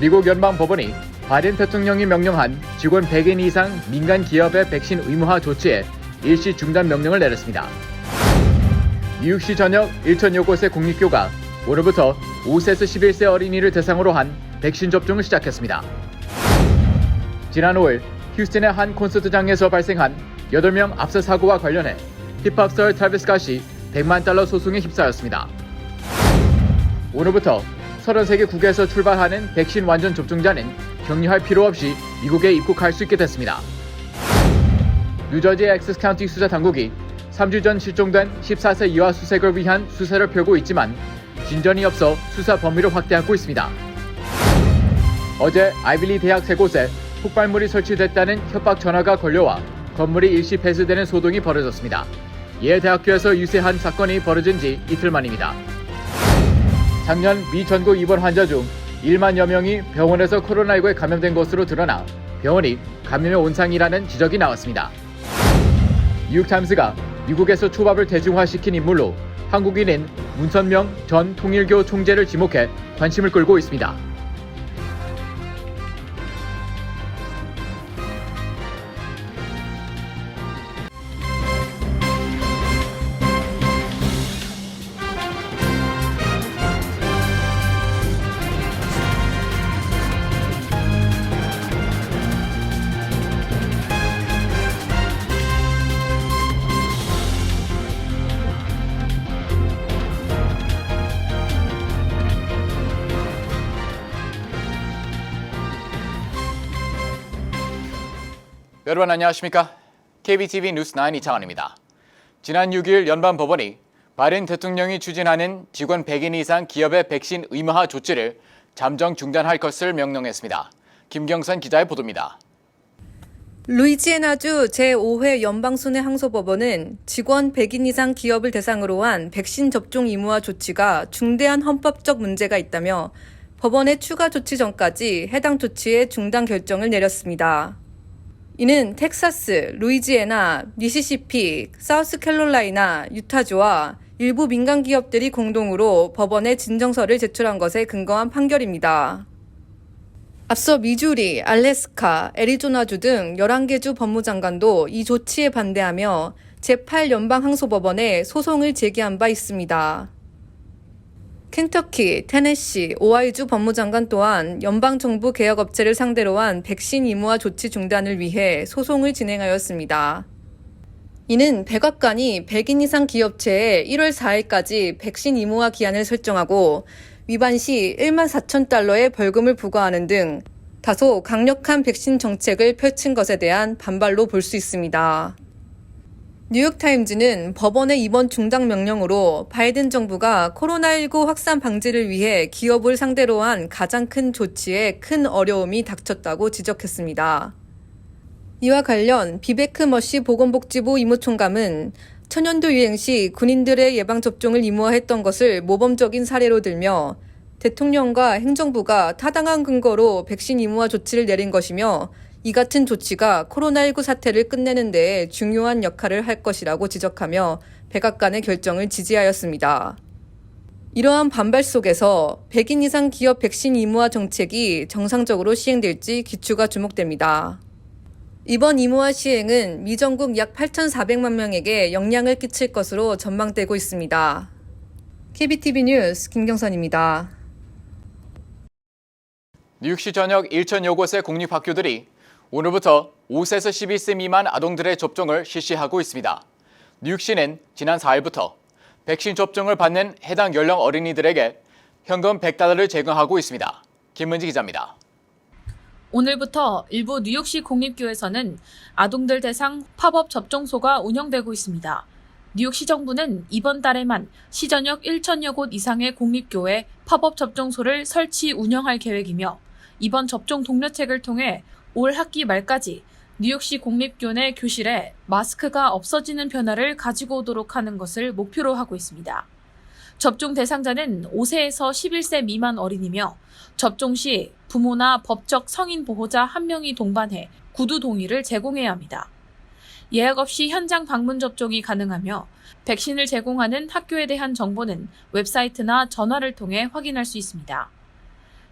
미국 연방법원이 바이든 대통령이 명령한 직원 100인 이상 민간 기업의 백신 의무화 조치에 일시 중단 명령을 내렸습니다. 뉴욕시 전역 1천여 곳의 공립교가 오늘부터 5세에서 11세 어린이를 대상으로 한 백신 접종을 시작했습니다. 지난 5일 휴스턴의 한 콘서트장에서 발생한 8명 압사 사고와 관련해 힙합 스타 트래비스 스캇이 $100만 소송에 휩싸였습니다. 오늘부터 33개 국에서 출발하는 백신 완전 접종자는 격리할 필요 없이 미국에 입국할 수 있게 됐습니다. 뉴저지 엑세스 카운티 수사 당국이 3주 전 실종된 14세 이하 수색을 위한 수사를 펴고 있지만 진전이 없어 수사 범위를 확대하고 있습니다. 어제 아이비리 대학 3곳에 폭발물이 설치됐다는 협박 전화가 걸려와 건물이 일시 폐쇄되는 소동이 벌어졌습니다. 이에 대학교에서 유세한 사건이 벌어진 지 이틀 만입니다. 작년 미 전국 입원 환자 중 1만여 명이 병원에서 코로나19에 감염된 것으로 드러나 병원이 감염의 온상이라는 지적이 나왔습니다. 뉴욕타임스가 미국에서 초밥을 대중화시킨 인물로 한국인인 문선명 전 통일교 총재를 지목해 관심을 끌고 있습니다. 여러분 안녕하십니까? KBTV 뉴스9 이창원입니다. 지난 6일 연방법원이 바이든 대통령이 추진하는 직원 100인 이상 기업의 백신 의무화 조치를 잠정 중단할 것을 명령했습니다. 김경선 기자의 보도입니다. 루이지애나주 제5회 연방순회항소법원은 직원 100인 이상 기업을 대상으로 한 백신 접종 의무화 조치가 중대한 헌법적 문제가 있다며 법원의 추가 조치 전까지 해당 조치의 중단 결정을 내렸습니다. 이는 텍사스, 루이지애나, 미시시피, 사우스캐롤라이나, 유타주와 일부 민간 기업들이 공동으로 법원에 진정서를 제출한 것에 근거한 판결입니다. 앞서 미주리, 알래스카, 애리조나주 등 11개 주 법무장관도 이 조치에 반대하며 제8연방항소법원에 소송을 제기한 바 있습니다. 켄터키, 테네시, 오하이주 법무장관 또한 연방정부 개혁업체를 상대로 한 백신 의무화 조치 중단을 위해 소송을 진행하였습니다. 이는 백악관이 100인 이상 기업체에 1월 4일까지 백신 의무화 기한을 설정하고 위반 시 $14,000의 벌금을 부과하는 등 다소 강력한 백신 정책을 펼친 것에 대한 반발로 볼 수 있습니다. 뉴욕타임즈는 법원의 이번 중단 명령으로 바이든 정부가 코로나19 확산 방지를 위해 기업을 상대로 한 가장 큰 조치에 큰 어려움이 닥쳤다고 지적했습니다. 이와 관련 비베크 머시 보건복지부 의무총감은 천연두 유행 시 군인들의 예방접종을 의무화했던 것을 모범적인 사례로 들며 대통령과 행정부가 타당한 근거로 백신 의무화 조치를 내린 것이며 이 같은 조치가 코로나19 사태를 끝내는 데 중요한 역할을 할 것이라고 지적하며 백악관의 결정을 지지하였습니다. 이러한 반발 속에서 100인 이상 기업 백신 의무화 정책이 정상적으로 시행될지 귀추가 주목됩니다. 이번 의무화 시행은 미 전국 약 8,400만 명에게 영향을 끼칠 것으로 전망되고 있습니다. KBTV 뉴스 김경선입니다. 뉴욕시 전역 1천여 곳의 공립학교들이 오늘부터 5세에서 12세 미만 아동들의 접종을 실시하고 있습니다. 뉴욕시는 지난 4일부터 백신 접종을 받는 해당 연령 어린이들에게 현금 $100를 제공하고 있습니다. 김문지 기자입니다. 오늘부터 일부 뉴욕시 공립교에서는 아동들 대상 팝업 접종소가 운영되고 있습니다. 뉴욕시 정부는 이번 달에만 시전역 1천여 곳 이상의 공립교에 팝업 접종소를 설치 운영할 계획이며 이번 접종 독려책을 통해 올 학기 말까지 뉴욕시 공립교 내 교실에 마스크가 없어지는 변화를 가지고 오도록 하는 것을 목표로 하고 있습니다. 접종 대상자는 5세에서 11세 미만 어린이며 접종 시 부모나 법적 성인 보호자 1명이 동반해 구두 동의를 제공해야 합니다. 예약 없이 현장 방문 접종이 가능하며 백신을 제공하는 학교에 대한 정보는 웹사이트나 전화를 통해 확인할 수 있습니다.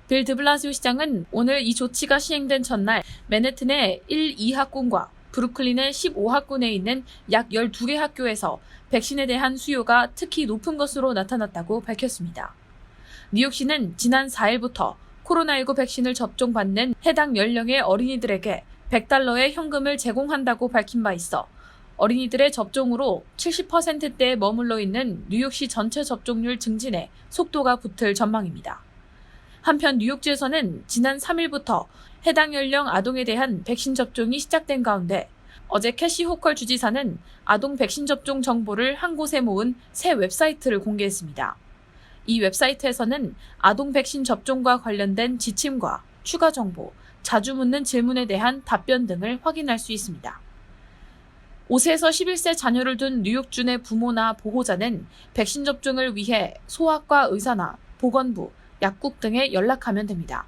빌 드블라시오 시장은 오늘 이 조치가 시행된 첫날 맨해튼의 1, 2학군과 브루클린의 15학군에 있는 약 12개 학교에서 백신에 대한 수요가 특히 높은 것으로 나타났다고 밝혔습니다. 뉴욕시는 지난 4일부터 코로나19 백신을 접종받는 해당 연령의 어린이들에게 $100의 현금을 제공한다고 밝힌 바 있어 어린이들의 접종으로 70%대에 머물러 있는 뉴욕시 전체 접종률 증진에 속도가 붙을 전망입니다. 한편 뉴욕주에서는 지난 3일부터 해당 연령 아동에 대한 백신 접종이 시작된 가운데 어제 캐시 호컬 주지사는 아동 백신 접종 정보를 한 곳에 모은 새 웹사이트를 공개했습니다. 이 웹사이트에서는 아동 백신 접종과 관련된 지침과 추가 정보, 자주 묻는 질문에 대한 답변 등을 확인할 수 있습니다. 5세에서 11세 자녀를 둔 뉴욕주 내 부모나 보호자는 백신 접종을 위해 소아과 의사나 보건부, 약국 등에 연락하면 됩니다.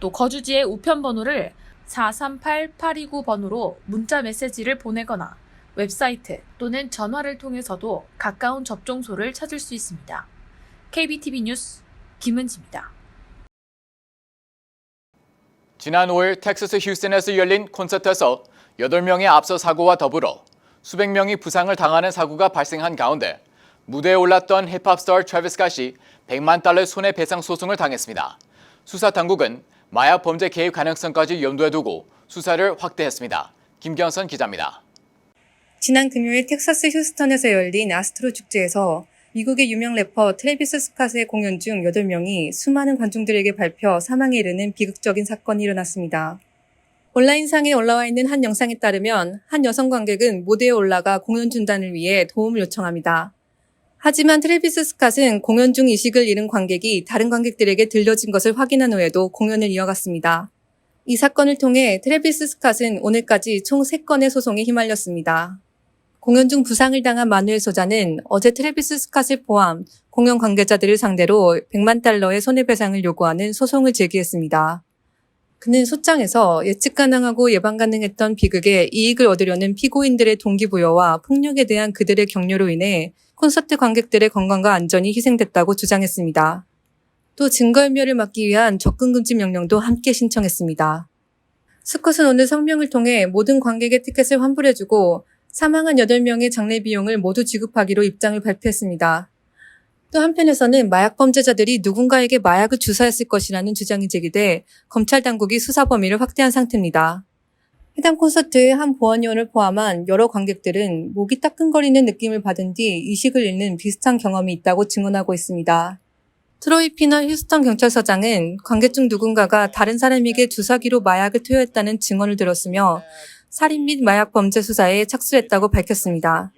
또 거주지의 우편번호를 438-829번으로 문자 메시지를 보내거나 웹사이트 또는 전화를 통해서도 가까운 접종소를 찾을 수 있습니다. KBTV 뉴스 김은지입니다. 지난 5일 텍사스 휴스턴에서 열린 콘서트에서 8명의 앞서 사고와 더불어 수백 명이 부상을 당하는 사고가 발생한 가운데 무대에 올랐던 힙합 스타 트래비스 스캇이 $100만 손해배상 소송을 당했습니다. 수사 당국은 마약 범죄 개입 가능성까지 염두에 두고 수사를 확대했습니다. 김경선 기자입니다. 지난 금요일 텍사스 휴스턴에서 열린 아스트로 축제에서 미국의 유명 래퍼 트래비스 스캇의 공연 중 8명이 수많은 관중들에게 밟혀 사망에 이르는 비극적인 사건이 일어났습니다. 온라인상에 올라와 있는 한 영상에 따르면 한 여성 관객은 무대에 올라가 공연 중단을 위해 도움을 요청합니다. 하지만 트래비스 스캇은 공연 중 의식을 잃은 관객이 다른 관객들에게 들려진 것을 확인한 후에도 공연을 이어갔습니다. 이 사건을 통해 트래비스 스캇은 오늘까지 총 3건의 소송에 휘말렸습니다. 공연 중 부상을 당한 마누엘 소자는 어제 트래비스 스캇을 포함 공연 관계자들을 상대로 $100만 손해배상을 요구하는 소송을 제기했습니다. 그는 소장에서 예측 가능하고 예방 가능했던 비극에 이익을 얻으려는 피고인들의 동기부여와 폭력에 대한 그들의 격려로 인해 콘서트 관객들의 건강과 안전이 희생됐다고 주장했습니다. 또 증거인멸을 막기 위한 접근금지 명령도 함께 신청했습니다. 스캇은 오늘 성명을 통해 모든 관객의 티켓을 환불해주고 사망한 8명의 장례 비용을 모두 지급하기로 입장을 발표했습니다. 또 한편에서는 마약 범죄자들이 누군가에게 마약을 주사했을 것이라는 주장이 제기돼 검찰 당국이 수사 범위를 확대한 상태입니다. 해당 콘서트의 한 보안요원을 포함한 여러 관객들은 목이 따끔거리는 느낌을 받은 뒤 의식을 잃는 비슷한 경험이 있다고 증언하고 있습니다. 트로이 피너 휴스턴 경찰서장은 관객 중 누군가가 다른 사람에게 주사기로 마약을 투여했다는 증언을 들었으며 살인 및 마약 범죄 수사에 착수했다고 밝혔습니다.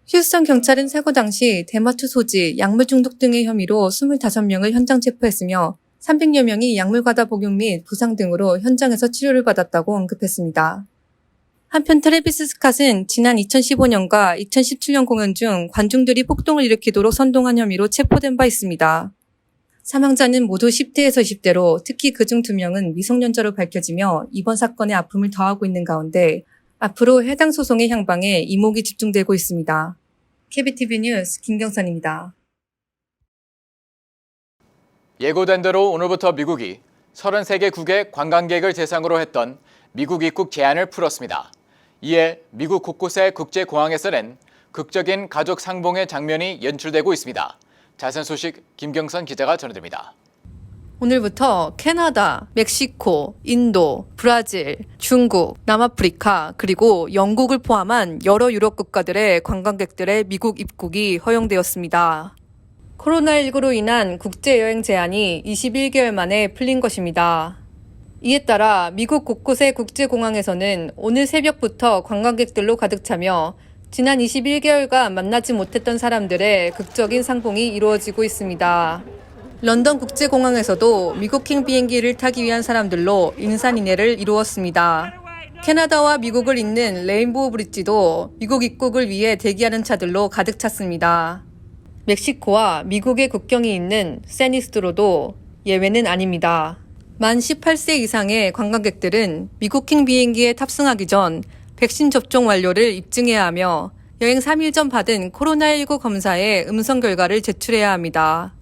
휴스턴 경찰은 사고 당시 대마초 소지, 약물 중독 등의 혐의로 25명을 현장 체포했으며 300여 명이 약물 과다 복용 및 부상 등으로 현장에서 치료를 받았다고 언급했습니다. 한편 트래비스 스캇은 지난 2015년과 2017년 공연 중 관중들이 폭동을 일으키도록 선동한 혐의로 체포된 바 있습니다. 사망자는 모두 10대에서 20대로 특히 그중 2명은 미성년자로 밝혀지며 이번 사건에 아픔을 더하고 있는 가운데 앞으로 해당 소송의 향방에 이목이 집중되고 있습니다. KBTV 뉴스 김경선입니다. 예고된 대로 오늘부터 미국이 33개국의 관광객을 대상으로 했던 미국 입국 제한을 풀었습니다. 이에 미국 곳곳의 국제공항에서는 극적인 가족 상봉의 장면이 연출되고 있습니다. 자세한 소식 김경선 기자가 전해드립니다. 오늘부터 캐나다, 멕시코, 인도, 브라질, 중국, 남아프리카, 그리고 영국을 포함한 여러 유럽 국가들의 관광객들의 미국 입국이 허용되었습니다. 코로나19로 인한 국제여행 제한이 21개월 만에 풀린 것입니다. 이에 따라 미국 곳곳의 국제공항에서는 오늘 새벽부터 관광객들로 가득 차며 지난 21개월간 만나지 못했던 사람들의 극적인 상봉이 이루어지고 있습니다. 런던 국제공항에서도 미국행 비행기를 타기 위한 사람들로 인산인해를 이루었습니다. 캐나다와 미국을 잇는 레인보우 브릿지도 미국 입국을 위해 대기하는 차들로 가득 찼습니다. 멕시코와 미국의 국경이 있는 세니스트로도 예외는 아닙니다. 만 18세 이상의 관광객들은 미국행 비행기에 탑승하기 전 백신 접종 완료를 입증해야 하며 여행 3일 전 받은 코로나19 검사의 음성 결과를 제출해야 합니다.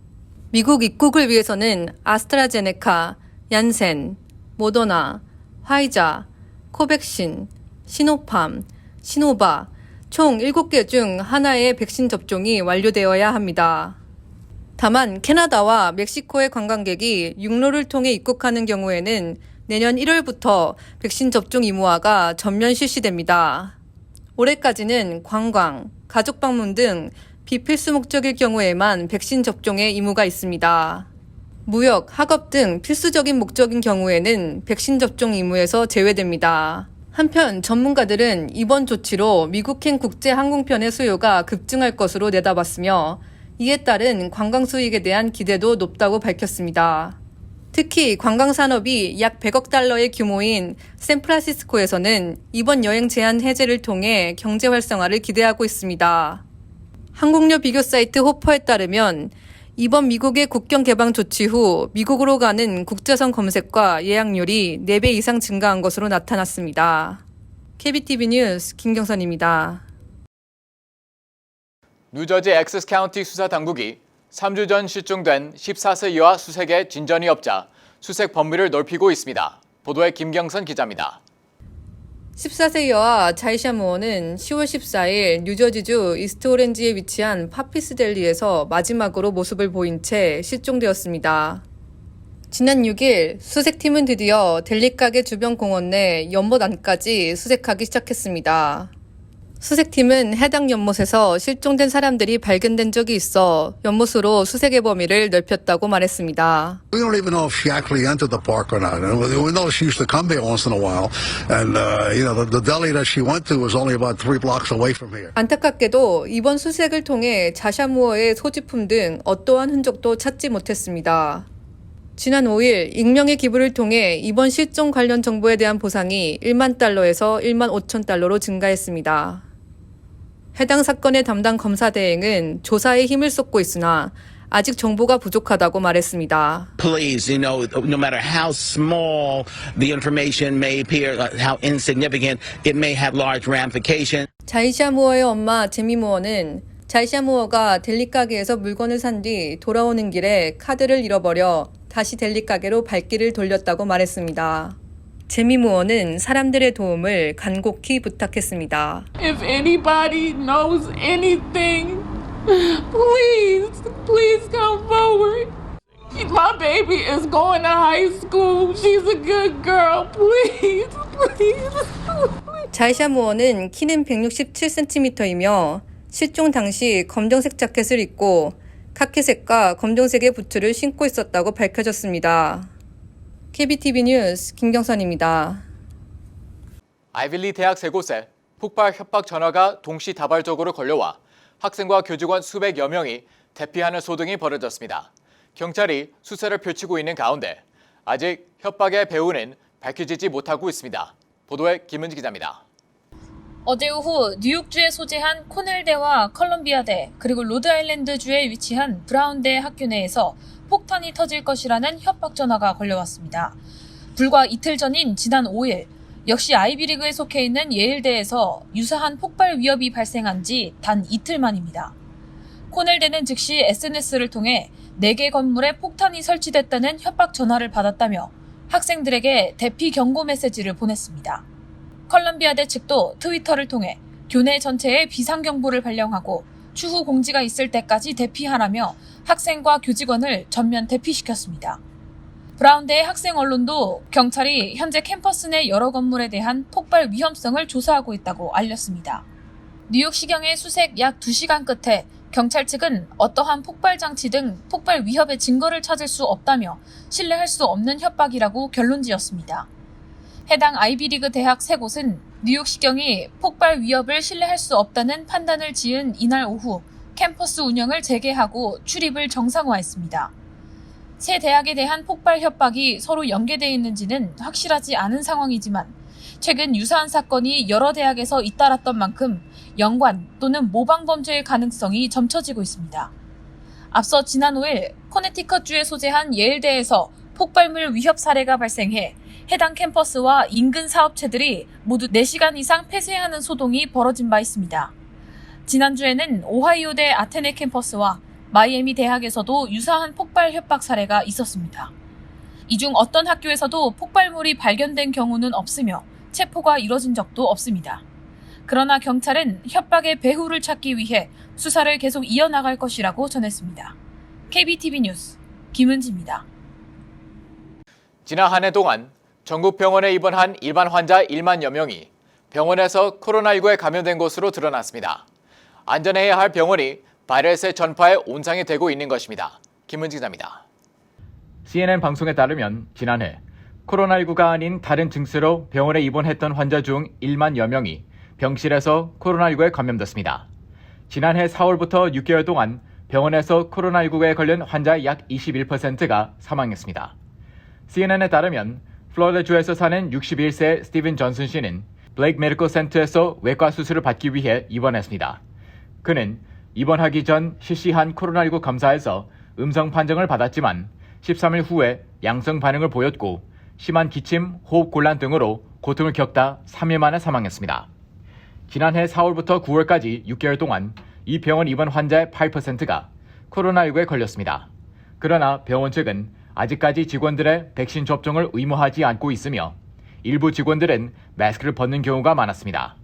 미국 입국을 위해서는 아스트라제네카, 얀센, 모더나, 화이자, 코백신, 시노팜, 시노바 총 7개 중 하나의 백신 접종이 완료되어야 합니다. 다만 캐나다와 멕시코의 관광객이 육로를 통해 입국하는 경우에는 내년 1월부터 백신 접종 의무화가 전면 실시됩니다. 올해까지는 관광, 가족 방문 등 비필수 목적일 경우에만 백신 접종의 의무가 있습니다. 무역, 학업 등 필수적인 목적인 경우에는 백신 접종 의무에서 제외됩니다. 한편 전문가들은 이번 조치로 미국행 국제 항공편의 수요가 급증할 것으로 내다봤으며 이에 따른 관광 수익에 대한 기대도 높다고 밝혔습니다. 특히 관광산업이 약 100억 달러의 규모인 샌프란시스코에서는 이번 여행 제한 해제를 통해 경제 활성화를 기대하고 있습니다. 항공료 비교 사이트 호퍼에 따르면 이번 미국의 국경 개방 조치 후 미국으로 가는 국제선 검색과 예약률이 4배 이상 증가한 것으로 나타났습니다. KBTV 뉴스 김경선입니다. 뉴저지 엑세스 카운티 수사당국이 3주 전 실종된 14세 여아 수색에 진전이 없자 수색 범위를 넓히고 있습니다. 보도에 김경선 기자입니다. 14세 여아 자이샤 무어는 10월 14일 뉴저지주 이스트 오렌지에 위치한 파피스델리에서 마지막으로 모습을 보인 채 실종되었습니다. 지난 6일 수색팀은 드디어 델리 가게 주변 공원 내 연못 안까지 수색하기 시작했습니다. 수색팀은 해당 연못에서 실종된 사람들이 발견된 적이 있어 연못으로 수색의 범위를 넓혔다고 말했습니다. We don't even know if she actually entered the park or not. And we know she used to come there once in a while. And, the deli that she went to was only about 3 blocks away from here. 안타깝게도 이번 수색을 통해 자샤 무어의 소지품 등 어떠한 흔적도 찾지 못했습니다. 지난 5일 익명의 기부를 통해 이번 실종 관련 정보에 대한 보상이 1만 달러에서 1만 5천 달러로 증가했습니다. 해당 사건의 담당 검사 대행은 조사에 힘을 쏟고 있으나 아직 정보가 부족하다고 말했습니다. Please, no matter how small the information may appear, how insignificant, it may have large ramifications. 자이샤 무어의 엄마 제미 무어는 자이샤 무어가 델리 가게에서 물건을 산 뒤 돌아오는 길에 카드를 잃어버려 다시 델리 가게로 발길을 돌렸다고 말했습니다. 제미 무어는 사람들의 도움을 간곡히 부탁했습니다. If anybody knows anything, please come forward. My baby is going to high school. She's a good girl. Please. 자이샤 무어는 키는 167cm이며 실종 당시 검정색 자켓을 입고 카키색과 검정색의 부츠를 신고 있었다고 밝혀졌습니다. KBTV 뉴스 김경선입니다. 아이빌리 대학 3곳에 폭발 협박 전화가 동시다발적으로 걸려와 학생과 교직원 수백여 명이 대피하는 소동이 벌어졌습니다. 경찰이 수사를 펼치고 있는 가운데 아직 협박의 배후는 밝혀지지 못하고 있습니다. 보도에 김은지 기자입니다. 어제 오후 뉴욕주에 소재한 코넬대와 컬럼비아대 그리고 로드아일랜드주에 위치한 브라운대 학교 내에서 폭탄이 터질 것이라는 협박 전화가 걸려왔습니다. 불과 이틀 전인 지난 5일 역시 아이비리그에 속해 있는 예일대에서 유사한 폭발 위협이 발생한 지 단 이틀 만입니다. 코넬대는 즉시 SNS를 통해 4개 건물에 폭탄이 설치됐다는 협박 전화를 받았다며 학생들에게 대피 경고 메시지를 보냈습니다. 컬럼비아대 측도 트위터를 통해 교내 전체에 비상경보를 발령하고 추후 공지가 있을 때까지 대피하라며 학생과 교직원을 전면 대피시켰습니다. 브라운대의 학생 언론도 경찰이 현재 캠퍼스 내 여러 건물에 대한 폭발 위험성을 조사하고 있다고 알렸습니다. 뉴욕시경의 수색 약 2시간 끝에 경찰 측은 어떠한 폭발 장치 등 폭발 위협의 증거를 찾을 수 없다며 신뢰할 수 없는 협박이라고 결론지었습니다. 해당 아이비리그 대학 3곳은 뉴욕시경이 폭발 위협을 신뢰할 수 없다는 판단을 지은 이날 오후 캠퍼스 운영을 재개하고 출입을 정상화했습니다. 세 대학에 대한 폭발 협박이 서로 연계되어 있는지는 확실하지 않은 상황이지만 최근 유사한 사건이 여러 대학에서 잇따랐던 만큼 연관 또는 모방 범죄의 가능성이 점쳐지고 있습니다. 앞서 지난 5일 코네티컷주에 소재한 예일대에서 폭발물 위협 사례가 발생해 해당 캠퍼스와 인근 사업체들이 모두 4시간 이상 폐쇄하는 소동이 벌어진 바 있습니다. 지난주에는 오하이오대 아테네 캠퍼스와 마이애미 대학에서도 유사한 폭발 협박 사례가 있었습니다. 이 중 어떤 학교에서도 폭발물이 발견된 경우는 없으며 체포가 이뤄진 적도 없습니다. 그러나 경찰은 협박의 배후를 찾기 위해 수사를 계속 이어나갈 것이라고 전했습니다. KBTV 뉴스 김은지입니다. 지난 한 해 동안 전국 병원에 입원한 일반 환자 1만여 명이 병원에서 코로나19에 감염된 것으로 드러났습니다. 안전해야 할 병원이 바이러스의 전파에 온상이 되고 있는 것입니다. 김은지 기자입니다. CNN 방송에 따르면 지난해 코로나19가 아닌 다른 증세로 병원에 입원했던 환자 중 1만여 명이 병실에서 코로나19에 감염됐습니다. 지난해 4월부터 6개월 동안 병원에서 코로나19에 걸린 환자의 약 21%가 사망했습니다. CNN에 따르면 플로리다주에서 사는 61세 스티븐 존슨 씨는 블레이크 메디컬 센터에서 외과 수술을 받기 위해 입원했습니다. 그는 입원하기 전 실시한 코로나19 검사에서 음성 판정을 받았지만 13일 후에 양성 반응을 보였고 심한 기침, 호흡 곤란 등으로 고통을 겪다 3일 만에 사망했습니다. 지난해 4월부터 9월까지 6개월 동안 이 병원 입원 환자의 8%가 코로나19에 걸렸습니다. 그러나 병원 측은 아직까지 직원들의 백신 접종을 의무하지 않고 있으며 일부 직원들은 마스크를 벗는 경우가 많았습니다.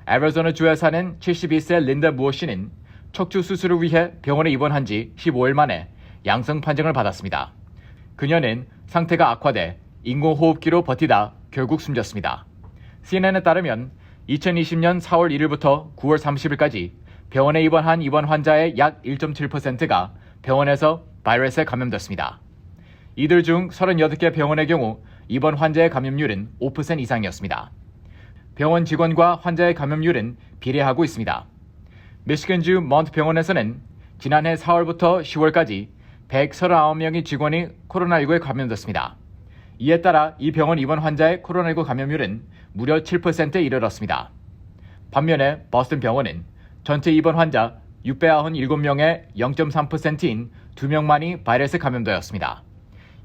애리조나주에 사는 72세 린다 무어 씨는 척추 수술을 위해 병원에 입원한 지 15일 만에 양성 판정을 받았습니다. 그녀는 상태가 악화돼 인공호흡기로 버티다 결국 숨졌습니다. CNN에 따르면 2020년 4월 1일부터 9월 30일까지 병원에 입원한 입원 환자의 약 1.7%가 병원에서 바이러스에 감염됐습니다. 이들 중 38개 병원의 경우 입원 환자의 감염률은 5% 이상이었습니다. 병원 직원과 환자의 감염률은 비례하고 있습니다. 미시건주 몬트 병원에서는 지난해 4월부터 10월까지 139명의 직원이 코로나19에 감염됐습니다. 이에 따라 이 병원 입원 환자의 코로나19 감염률은 무려 7%에 이르렀습니다. 반면에 버스턴 병원은 전체 입원 환자 697명의 0.3%인 2명만이 바이러스에 감염되었습니다.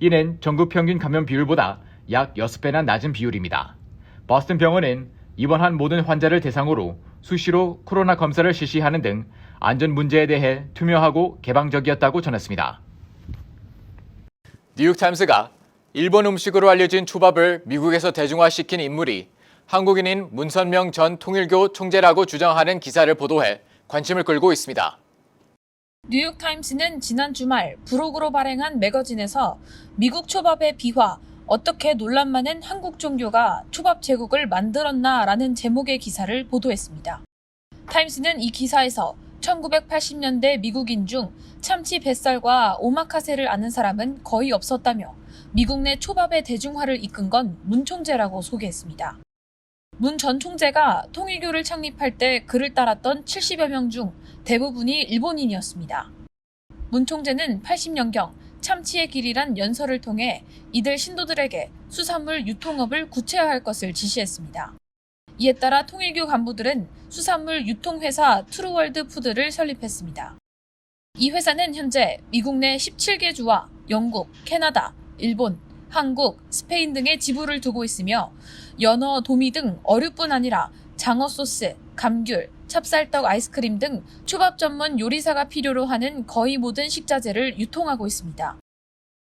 이는 전국 평균 감염 비율보다 약 6배나 낮은 비율입니다. 버스턴 병원은 입원한 모든 환자를 대상으로 수시로 코로나 검사를 실시하는 등 안전 문제에 대해 투명하고 개방적이었다고 전했습니다. 뉴욕타임스가 일본 음식으로 알려진 초밥을 미국에서 대중화시킨 인물이 한국인인 문선명 전 통일교 총재라고 주장하는 기사를 보도해 관심을 끌고 있습니다. 뉴욕타임스는 지난 주말 브로그로 발행한 매거진에서 미국 초밥의 비화, 어떻게 논란 많은 한국 종교가 초밥 제국을 만들었나라는 제목의 기사를 보도했습니다. 타임스는 이 기사에서 1980년대 미국인 중 참치 뱃살과 오마카세를 아는 사람은 거의 없었다며 미국 내 초밥의 대중화를 이끈 건 문 총재라고 소개했습니다. 문 전 총재가 통일교를 창립할 때 그를 따랐던 70여 명 중 대부분이 일본인이었습니다. 문 총재는 80년경 참치의 길이란 연설을 통해 이들 신도들에게 수산물 유통업을 구체화할 것을 지시했습니다. 이에 따라 통일교 간부들은 수산물 유통회사 트루월드 푸드를 설립했습니다. 이 회사는 현재 미국 내 17개 주와 영국, 캐나다, 일본, 한국, 스페인 등의 지부를 두고 있으며 연어, 도미 등 어류뿐 아니라 장어 소스, 감귤, 찹쌀떡 아이스크림 등 초밥 전문 요리사가 필요로 하는 거의 모든 식자재를 유통하고 있습니다.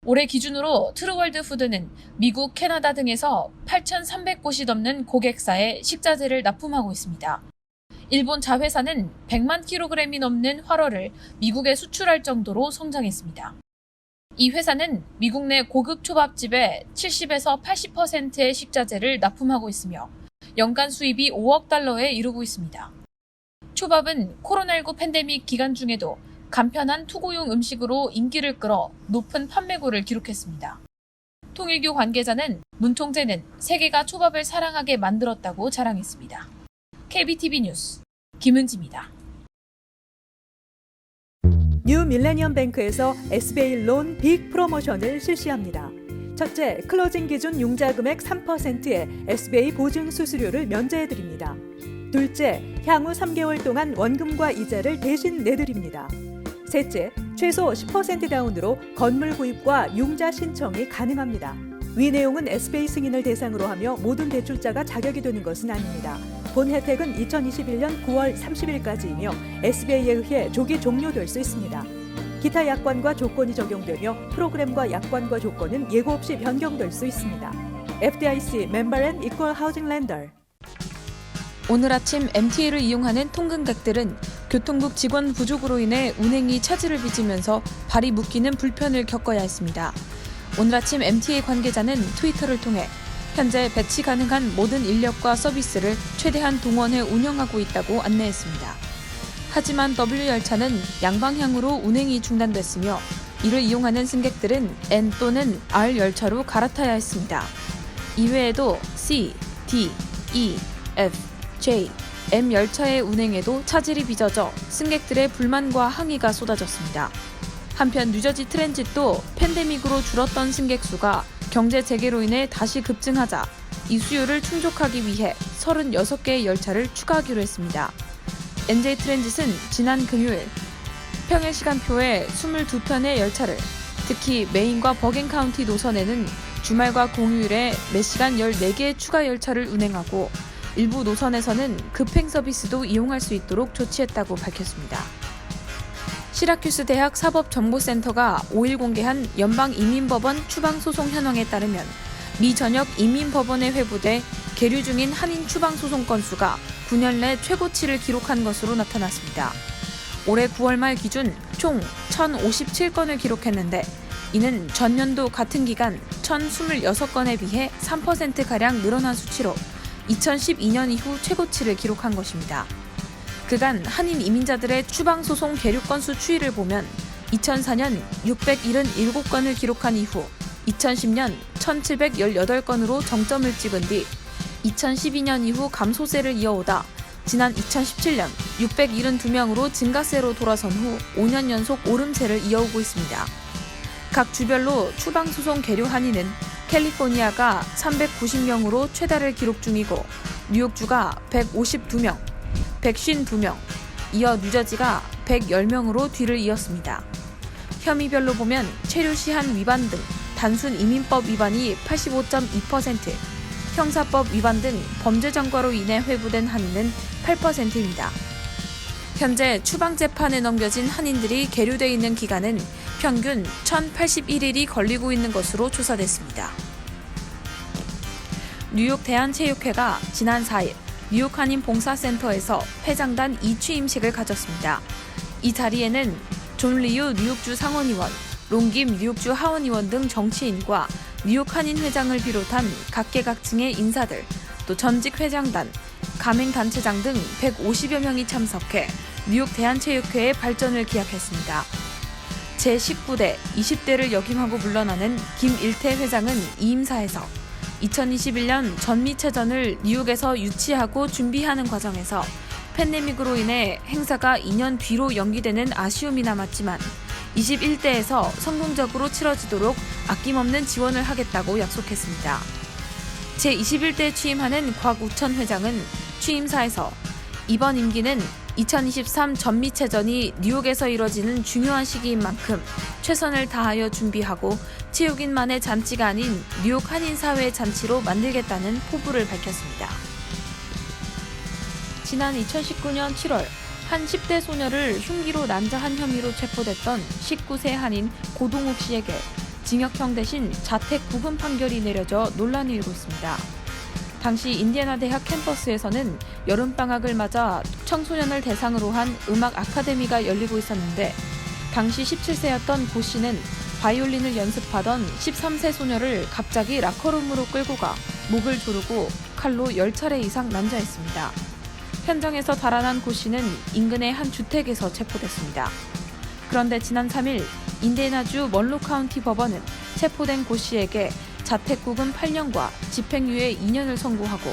올해 기준으로 트루월드 푸드는 미국, 캐나다 등에서 8,300곳이 넘는 고객사에 식자재를 납품하고 있습니다. 일본 자회사는 100만 킬로그램이 넘는 활어를 미국에 수출할 정도로 성장했습니다. 이 회사는 미국 내 고급 초밥집에 70에서 80%의 식자재를 납품하고 있으며 연간 수입이 5억 달러에 이르고 있습니다. 초밥은 코로나19 팬데믹 기간 중에도 간편한 투고용 음식으로 인기를 끌어 높은 판매고를 기록했습니다. 통일교 관계자는 문 총재는 세계가 초밥을 사랑하게 만들었다고 자랑했습니다. KBTV 뉴스 김은지입니다. 뉴 밀레니엄 뱅크에서 SBA 론 빅 프로모션을 실시합니다. 첫째, 클로징 기준 융자 금액 3%의 SBA 보증 수수료를 면제해드립니다. 둘째, 향후 3개월 동안 원금과 이자를 대신 내드립니다. 셋째, 최소 10% 다운으로 건물 구입과 융자 신청이 가능합니다. 위 내용은 SBA 승인을 대상으로 하며 모든 대출자가 자격이 되는 것은 아닙니다. 본 혜택은 2021년 9월 30일까지이며 SBA에 의해 조기 종료될 수 있습니다. 기타 약관과 조건이 적용되며 프로그램과 약관과 조건은 예고 없이 변경될 수 있습니다. FDIC 멤버 앤 이퀄 하우징 렌더. 오늘 아침 MTA를 이용하는 통근객들은 교통국 직원 부족으로 인해 운행이 차질을 빚으면서 발이 묶이는 불편을 겪어야 했습니다. 오늘 아침 MTA 관계자는 트위터를 통해 현재 배치 가능한 모든 인력과 서비스를 최대한 동원해 운영하고 있다고 안내했습니다. 하지만 W열차는 양방향으로 운행이 중단됐으며 이를 이용하는 승객들은 N 또는 R 열차로 갈아타야 했습니다. 이외에도 C, D, E, F, J, M 열차의 운행에도 차질이 빚어져 승객들의 불만과 항의가 쏟아졌습니다. 한편 뉴저지 트랜짓도 팬데믹으로 줄었던 승객 수가 경제 재개로 인해 다시 급증하자 이 수요를 충족하기 위해 36개의 열차를 추가하기로 했습니다. NJ 트랜짓은 지난 금요일 평일 시간표에 22편의 열차를 특히 메인과 버겐 카운티 노선에는 주말과 공휴일에 매 시간 14개의 추가 열차를 운행하고 일부 노선에서는 급행 서비스도 이용할 수 있도록 조치했다고 밝혔습니다. 시라큐스 대학 사법정보센터가 5일 공개한 연방이민법원 추방소송 현황에 따르면 미 전역 이민법원에 회부돼 계류 중인 한인 추방소송 건수가 9년 내 최고치를 기록한 것으로 나타났습니다. 올해 9월 말 기준 총 1,057건을 기록했는데 이는 전년도 같은 기간 1,026건에 비해 3%가량 늘어난 수치로 2012년 이후 최고치를 기록한 것입니다. 그간 한인 이민자들의 추방소송 계류 건수 추이를 보면 2004년 677건을 기록한 이후 2010년 1,718건으로 정점을 찍은 뒤 2012년 이후 감소세를 이어오다 지난 2017년 672명으로 증가세로 돌아선 후 5년 연속 오름세를 이어오고 있습니다. 각 주별로 추방소송 계류 한인은 캘리포니아가 390명으로 최다를 기록 중이고 뉴욕주가 152명, 152명, 이어 뉴저지가 110명으로 뒤를 이었습니다. 혐의별로 보면 체류 시한 위반 등 단순 이민법 위반이 85.2%, 형사법 위반 등 범죄 전과로 인해 회부된 한인은 8%입니다. 현재 추방재판에 넘겨진 한인들이 계류돼 있는 기간은 평균 1,081일이 걸리고 있는 것으로 조사됐습니다. 뉴욕 대한체육회가 지난 4일 뉴욕 한인 봉사센터에서 회장단 2취임식을 가졌습니다. 이 자리에는 존 리유 뉴욕주 상원의원, 롱김 뉴욕주 하원의원 등 정치인과 뉴욕 한인 회장을 비롯한 각계각층의 인사들, 또 전직 회장단, 가맹단체장 등 150여 명이 참석해 뉴욕 대한체육회의 발전을 기약했습니다. 제19대 20대를 역임하고 물러나는 김일태 회장은 이임사에서 2021년 전미체전을 뉴욕에서 유치하고 준비하는 과정에서 팬데믹으로 인해 행사가 2년 뒤로 연기되는 아쉬움이 남았지만 21대에서 성공적으로 치러지도록 아낌없는 지원을 하겠다고 약속했습니다. 제21대에 취임하는 곽우천 회장은 취임사에서 이번 임기는 2023 전미체전이 뉴욕에서 이뤄지는 중요한 시기인 만큼 최선을 다하여 준비하고 체육인만의 잔치가 아닌 뉴욕 한인사회의 잔치로 만들겠다는 포부를 밝혔습니다. 지난 2019년 7월 한 10대 소녀를 흉기로 난자한 혐의로 체포됐던 19세 한인 고동욱 씨에게 징역형 대신 자택 구금 판결이 내려져 논란이 일고 있습니다. 당시 인디애나 대학 캠퍼스에서는 여름방학을 맞아 청소년을 대상으로 한 음악 아카데미가 열리고 있었는데 당시 17세였던 고 씨는 바이올린을 연습하던 13세 소녀를 갑자기 라커룸으로 끌고 가 목을 조르고 칼로 10차례 이상 난자했습니다. 현장에서 달아난 고 씨는 인근의 한 주택에서 체포됐습니다. 그런데 지난 3일 인디애나주 먼로 카운티 법원은 체포된 고 씨에게 자택 구금 8년과 집행유예 2년을 선고하고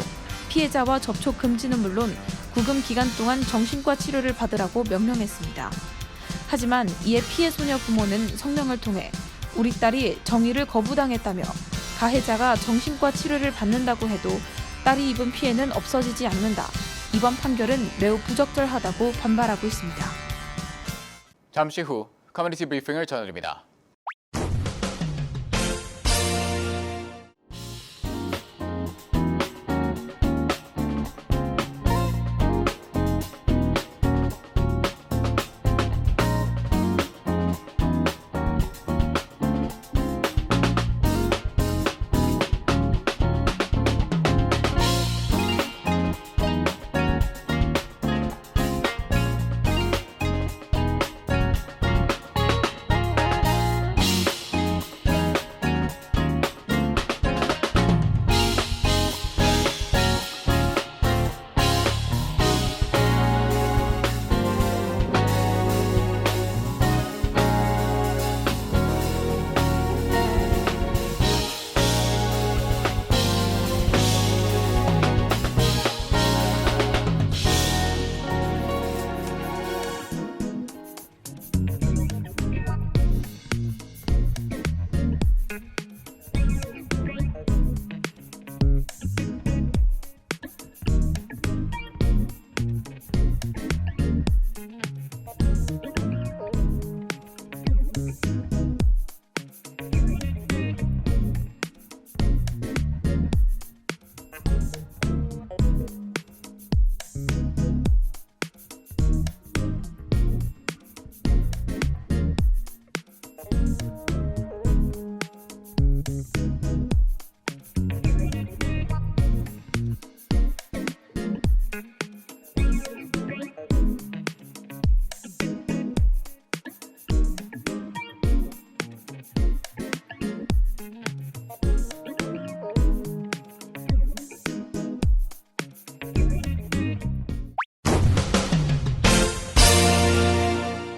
피해자와 접촉 금지는 물론 구금 기간 동안 정신과 치료를 받으라고 명령했습니다. 하지만 이에 피해 소녀 부모는 성명을 통해 우리 딸이 정의를 거부당했다며 가해자가 정신과 치료를 받는다고 해도 딸이 입은 피해는 없어지지 않는다. 이번 판결은 매우 부적절하다고 반발하고 있습니다. 잠시 후 커뮤니티 브리핑을 전해드립니다.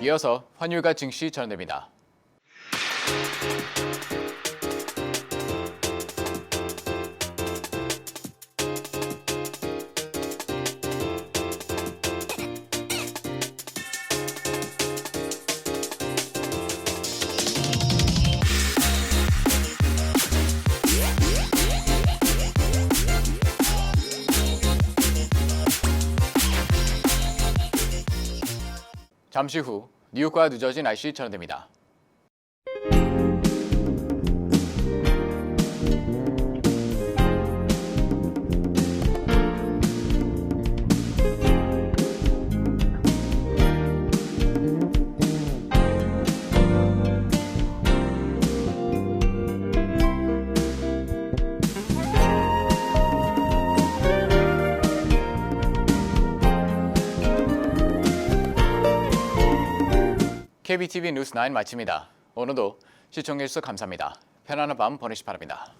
이어서 환율과 증시 전해드립니다. 잠시 후 뉴욕과 뉴저지 날씨 전해드립니다. KBTV 뉴스 9 마칩니다. 오늘도 시청해주셔서 감사합니다. 편안한 밤 보내시기 바랍니다.